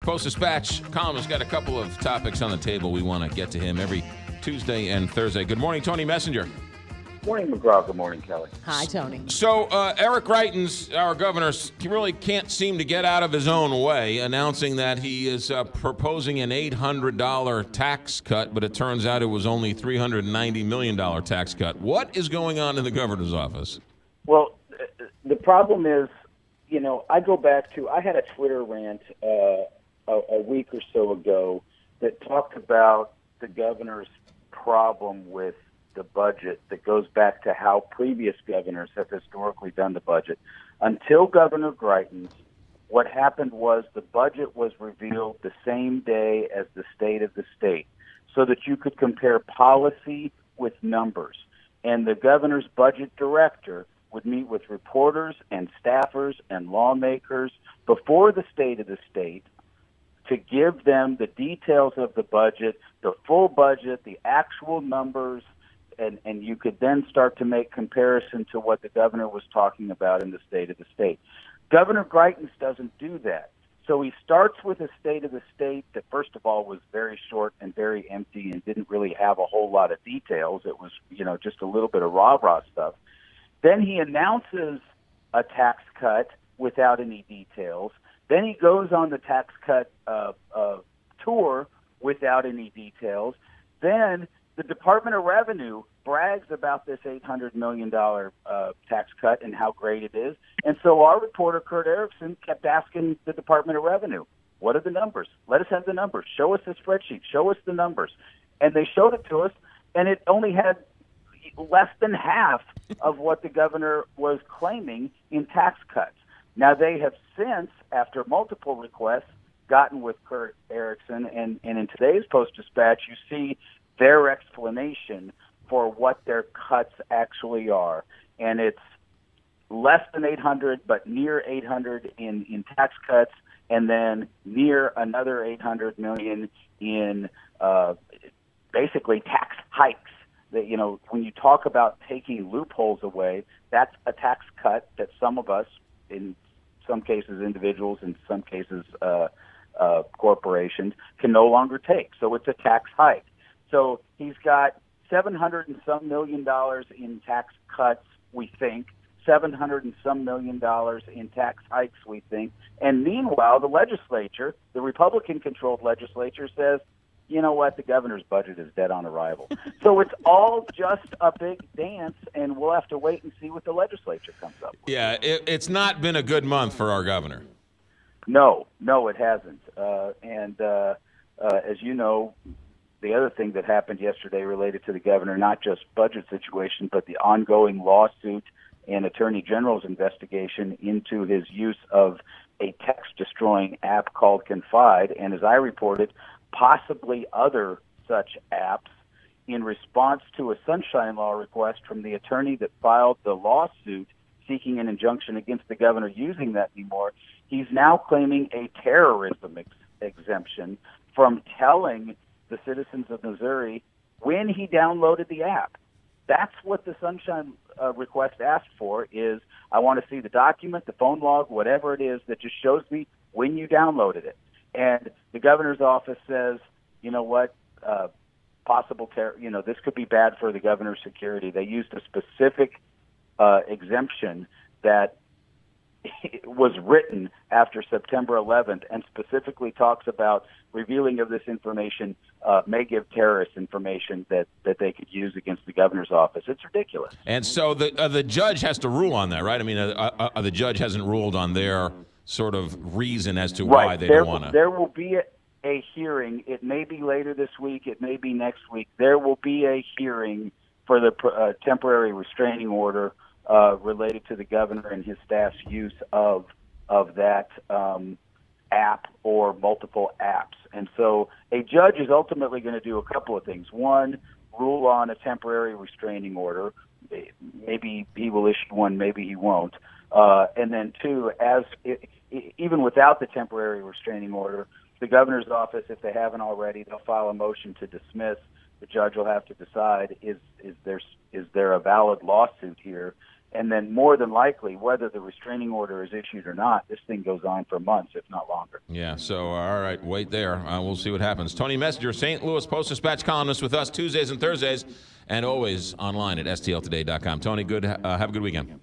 Post-Dispatch columnist got a couple of topics on the table. We want to get to him every Tuesday and Thursday. Good morning, Tony Messenger. Morning, McGraw. Good morning, Kelly. Hi, Tony. So Eric Greitens, our governor, really can't seem to get out of his own way, announcing that he is proposing an $800 tax cut, but it turns out it was only $390 million tax cut. What is going on in the governor's office? Well, the problem is, I go back to, I had a Twitter rant a week or so ago that talked about the governor's problem with the budget that goes back to how previous governors have historically done the budget. Until Governor Greitens, what happened was the budget was revealed the same day as the state of the state so that you could compare policy with numbers. And the governor's budget director would meet with reporters and staffers and lawmakers before the state of the state to give them the details of the budget, the full budget, the actual numbers, and you could then start to make comparison to what the governor was talking about in the state of the state. Governor Greitens doesn't do that. So he starts with a state of the state that, first of all, was very short and very empty and didn't really have a whole lot of details. It was, just a little bit of rah-rah stuff. Then he announces a tax cut without any details. Then he goes on the tax cut tour without any details. Then the Department of Revenue brags about this $800 million tax cut and how great it is. And so our reporter, Kurt Erickson, kept asking the Department of Revenue, what are the numbers? Let us have the numbers. Show us the spreadsheet. Show us the numbers. And they showed it to us, and it only had less than half of what the governor was claiming in tax cuts. Now, they have since, after multiple requests, gotten with Kurt Erickson, and in today's Post-Dispatch, you see their explanation for what their cuts actually are. And it's less than 800, but near 800 in tax cuts, and then near another 800 million in basically tax hikes. That, when you talk about taking loopholes away, that's a tax cut that some of us, in some cases individuals, in some cases corporations, can no longer take. So it's a tax hike. So he's got $700 and some million in tax cuts, we think, $700 and some million in tax hikes, we think. And meanwhile, the legislature, the Republican-controlled legislature, says, you know what, the governor's budget is dead on arrival. So it's all just a big dance, and we'll have to wait and see what the legislature comes up with. Yeah, it's not been a good month for our governor. No, it hasn't. As you know, the other thing that happened yesterday related to the governor, not just budget situation, but the ongoing lawsuit and Attorney General's investigation into his use of a text-destroying app called Confide, and as I reported, possibly other such apps in response to a sunshine law request from the attorney that filed the lawsuit seeking an injunction against the governor using that anymore. He's now claiming a terrorism exemption from telling the citizens of Missouri when he downloaded the app. That's what the sunshine request asked for, is I want to see the document, the phone log, whatever it is that just shows me when you downloaded it. And the governor's office says, you know what, this could be bad for the governor's security. They used a specific exemption that was written after September 11th and specifically talks about revealing of this information may give terrorist information that they could use against the governor's office. It's ridiculous. And so the judge has to rule on that, right? I mean, the judge hasn't ruled on their sort of reason as to why they don't want to. There will be a hearing. It may be later this week. It may be next week. There will be a hearing for the temporary restraining order related to the governor and his staff's use of that app or multiple apps. And so a judge is ultimately going to do a couple of things. One, rule on a temporary restraining order. Maybe he will issue one, maybe he won't. And then two, even without the temporary restraining order, the governor's office, if they haven't already, they'll file a motion to dismiss. The judge will have to decide, is there a valid lawsuit here? And then more than likely, whether the restraining order is issued or not, this thing goes on for months, if not longer. Yeah, so all right, wait there. We'll see what happens. Tony Messenger, St. Louis Post-Dispatch columnist with us Tuesdays and Thursdays, and always online at stltoday.com. Tony, have a good weekend.